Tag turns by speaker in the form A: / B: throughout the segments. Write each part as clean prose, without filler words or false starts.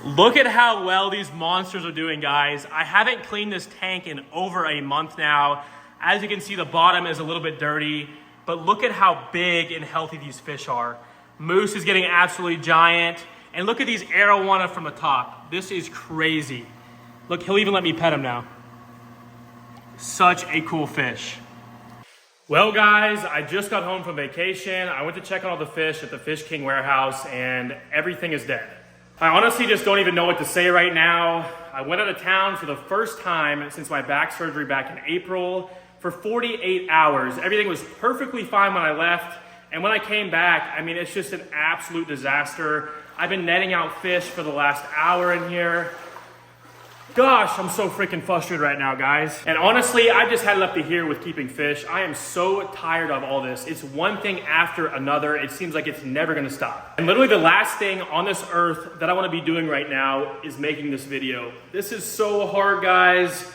A: Look at how well these monsters are doing, guys. I haven't cleaned this tank in over a month now. As you can see, the bottom is a little bit dirty, but look at how big and healthy these fish are. Moose is getting absolutely giant. And look at these arowana from the top. This is crazy. Look, he'll even let me pet him now. Such a cool fish. Well, guys, I just got home from vacation. I went to check on all the fish at the Fish King warehouse, and everything is dead. I honestly just don't even know what to say right now. I went out of town for the first time since my back surgery back in April for 48 hours. Everything was perfectly fine when I left. And when I came back, I mean, it's just an absolute disaster. I've been netting out fish for the last hour in here. Gosh, I'm so freaking frustrated right now, guys. And honestly, I've just had it up to here with keeping fish. I am so tired of all this. It's one thing after another. It seems like it's never gonna stop. And literally the last thing on this earth that I wanna be doing right now is making this video. This is so hard, guys.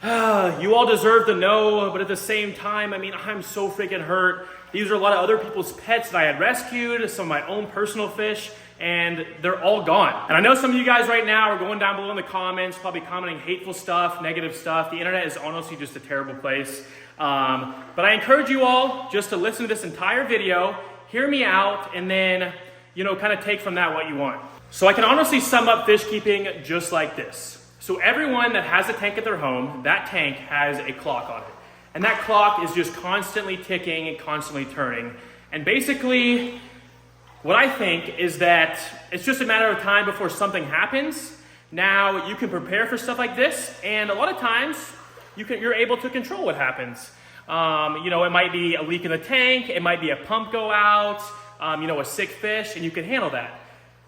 A: You all deserve to know, but at the same time, I mean, I'm so freaking hurt. These are a lot of other people's pets that I had rescued, some of my own personal fish, and they're all gone. And I know some of you guys right now are going down below in the comments, probably commenting hateful stuff, negative stuff. The internet is honestly just a terrible place. But I encourage you all just to listen to this entire video, hear me out, and then, kind of take from that what you want. So I can honestly sum up fish keeping just like this. So everyone that has a tank at their home, that tank has a clock on it. And that clock is just constantly ticking and constantly turning. And basically, what I think is that it's just a matter of time before something happens. Now, you can prepare for stuff like this, and a lot of times, you're able to control what happens. It might be a leak in the tank, it might be a pump go out, a sick fish, and you can handle that.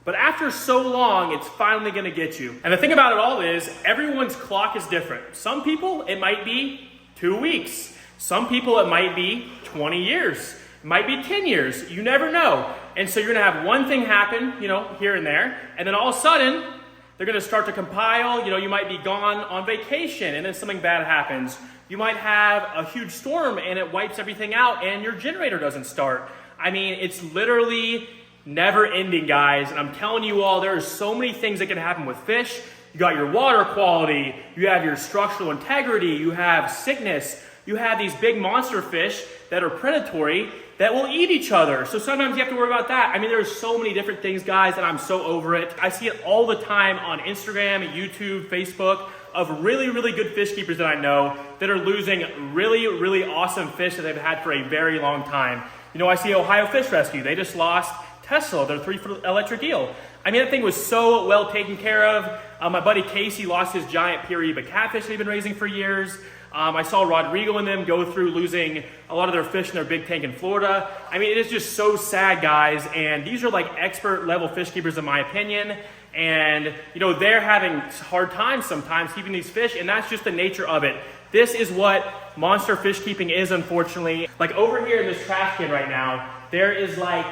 A: But after so long, it's finally gonna get you. And the thing about it all is, everyone's clock is different. Some people, it might be 2 weeks. Some people, it might be 20 years. It might be 10 years. You never know. And so you're gonna have one thing happen, here and there, and then all of a sudden, they're gonna start to compile. You might be gone on vacation, and then something bad happens. You might have a huge storm, and it wipes everything out, and your generator doesn't start. I mean, it's literally never ending, guys. And I'm telling you all, there are so many things that can happen with fish. You got your water quality, you have your structural integrity, you have sickness, you have these big monster fish that are predatory that will eat each other. So sometimes you have to worry about that. I mean, there's so many different things, guys, and I'm so over it. I see it all the time on Instagram, YouTube, Facebook, of really, really good fish keepers that I know that are losing really, really awesome fish that they've had for a very long time. I see Ohio Fish Rescue. They just lost Tesla, their 3-foot electric eel. I mean, that thing was so well taken care of. My buddy Casey lost his giant Piriba catfish they've been raising for years. I saw Rodrigo and them go through losing a lot of their fish in their big tank in Florida. I mean, it is just so sad, guys. And these are like expert level fish keepers in my opinion. And, they're having hard times sometimes keeping these fish, and that's just the nature of it. This is what monster fish keeping is, unfortunately. Like over here in this trash can right now, there is like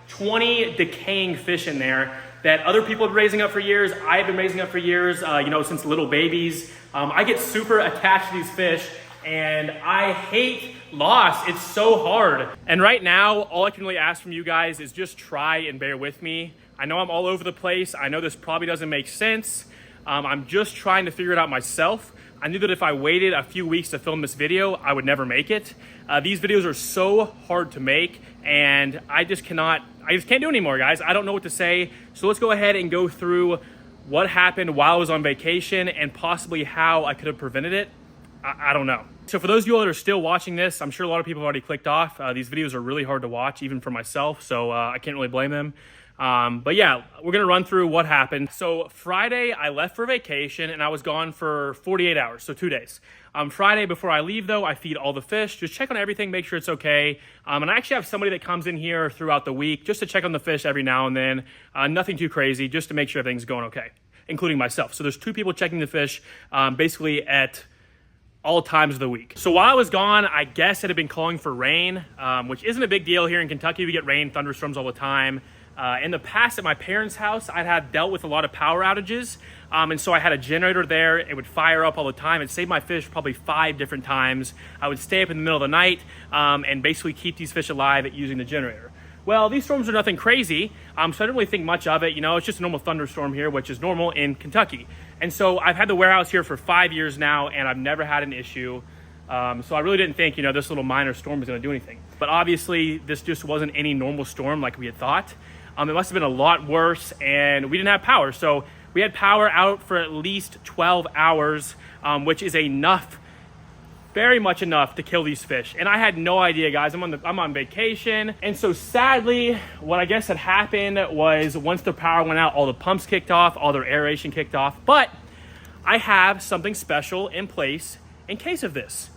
A: 20 decaying fish in there that other people have been raising up for years. I've been raising up for years, since little babies. I get super attached to these fish, and I hate loss. It's so hard. And right now, all I can really ask from you guys is just try and bear with me. I know I'm all over the place. I know this probably doesn't make sense. I'm just trying to figure it out myself. I knew that if I waited a few weeks to film this video, I would never make it. These videos are so hard to make, and I just can't do it anymore, guys. I don't know what to say. So let's go ahead and go through what happened while I was on vacation and possibly how I could have prevented it. I don't know. So for those of you all that are still watching this, I'm sure a lot of people have already clicked off. These videos are really hard to watch, even for myself, so I can't really blame them. But yeah, we're gonna run through what happened. So Friday, I left for vacation and I was gone for 48 hours, so 2 days. Friday, before I leave though, I feed all the fish, just check on everything, make sure it's okay. And I actually have somebody that comes in here throughout the week just to check on the fish every now and then. Nothing too crazy, just to make sure everything's going okay, including myself. So there's 2 people checking the fish, basically at all times of the week. So while I was gone, I guess it had been calling for rain, which isn't a big deal here in Kentucky. We get rain, thunderstorms all the time. In the past at my parents' house, I'd have dealt with a lot of power outages. And so I had a generator there. It would fire up all the time. It saved my fish probably 5 different times. I would stay up in the middle of the night and basically keep these fish alive using the generator. Well, these storms are nothing crazy, so I didn't really think much of it. You know, it's just a normal thunderstorm here, which is normal in Kentucky. And so I've had the warehouse here for 5 years now, and I've never had an issue. So I really didn't think, you know, this little minor storm was going to do anything. But obviously, this just wasn't any normal storm like we had thought. It must have been a lot worse, and we didn't have power. So we had power out for at least 12 hours, which is enough, very much enough to kill these fish. And I had no idea, guys. I'm on vacation. And so sadly, what I guess had happened was once the power went out, all the pumps kicked off, all their aeration kicked off. But I have something special in place in case of this.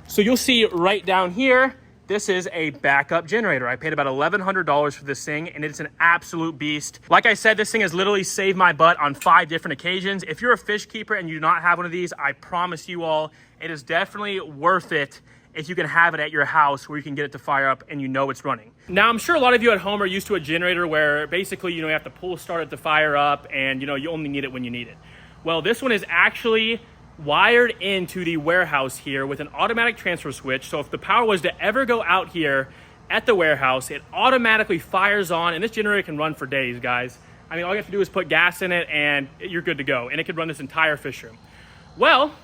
A: So you'll see right down here, this is a backup generator. I paid about $1,100 for this thing, and it's an absolute beast. Like I said, this thing has literally saved my butt on 5 different occasions. If you're a fish keeper and you do not have one of these, I promise you all, it is definitely worth it if you can have it at your house where you can get it to fire up and you know it's running. Now, I'm sure a lot of you at home are used to a generator where basically, you know, you have to pull start it to fire up, and you know, you only need it when you need it. Well, this one is actually wired into the warehouse here with an automatic transfer switch. So if the power was to ever go out here at the warehouse, it automatically fires on, and this generator can run for days, guys. I mean, all you have to do is put gas in it and you're good to go, and it could run this entire fish room. Well,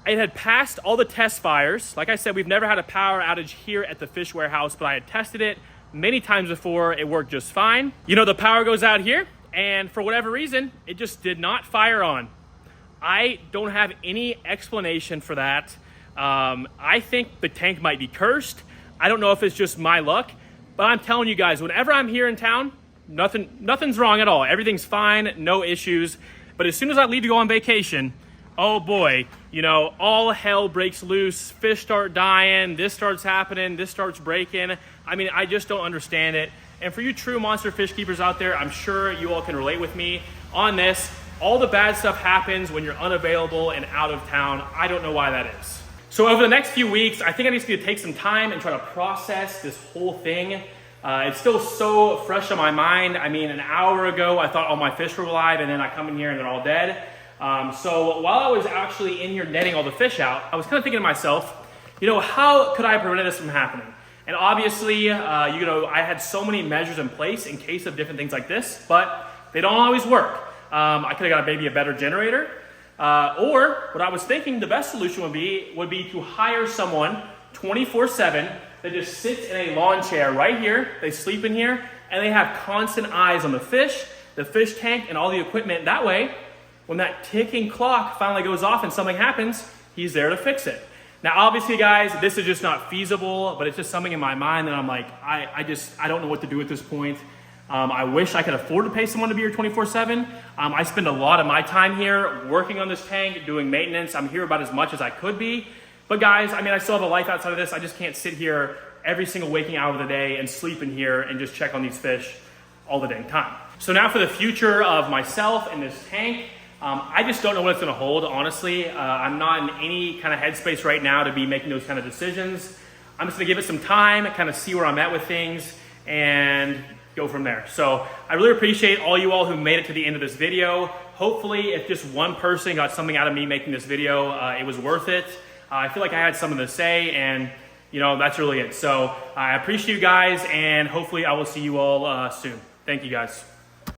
A: it had passed all the test fires. Like I said, we've never had a power outage here at the fish warehouse, but I had tested it many times before. It worked just fine. You know, the power goes out here, and for whatever reason, it just did not fire on. I don't have any explanation for that. I think the tank might be cursed. I don't know if it's just my luck, but I'm telling you guys, whenever I'm here in town, nothing's wrong at all. Everything's fine, no issues. But as soon as I leave to go on vacation, oh boy, you know, all hell breaks loose. Fish start dying, this starts happening, this starts breaking. I mean, I just don't understand it. And for you true monster fish keepers out there, I'm sure you all can relate with me on this. All the bad stuff happens when you're unavailable and out of town. I don't know why that is. So over the next few weeks, I think I need to take some time and try to process this whole thing. It's still so fresh on my mind. I mean, an hour ago, I thought all my fish were alive, and then I come in here and they're all dead. So while I was actually in here netting all the fish out, I was kind of thinking to myself, you know, how could I have prevented this from happening? And obviously, you know, I had so many measures in place in case of different things like this, but they don't always work. I could have got maybe a better generator, or what I was thinking the best solution would be to hire someone 24/7 that just sits in a lawn chair right here. They sleep in here, and they have constant eyes on the fish tank, and all the equipment. That way, when that ticking clock finally goes off and something happens, he's there to fix it. Now, obviously, guys, this is just not feasible, but it's just something in my mind that I'm like, I don't know what to do at this point. I wish I could afford to pay someone to be here 24/7. I spend a lot of my time here working on this tank, doing maintenance. I'm here about as much as I could be. But guys, I mean, I still have a life outside of this. I just can't sit here every single waking hour of the day and sleep in here and just check on these fish all the dang time. So now for the future of myself and this tank, I just don't know what it's going to hold, honestly. I'm not in any kind of headspace right now to be making those kind of decisions. I'm just going to give it some time, kind of see where I'm at with things, and go from there. So I really appreciate all you all who made it to the end of this video. Hopefully, if just one person got something out of me making this video, it was worth it. I feel like I had something to say, and you know, that's really it. So I appreciate you guys, and hopefully I will see you all soon. Thank you guys.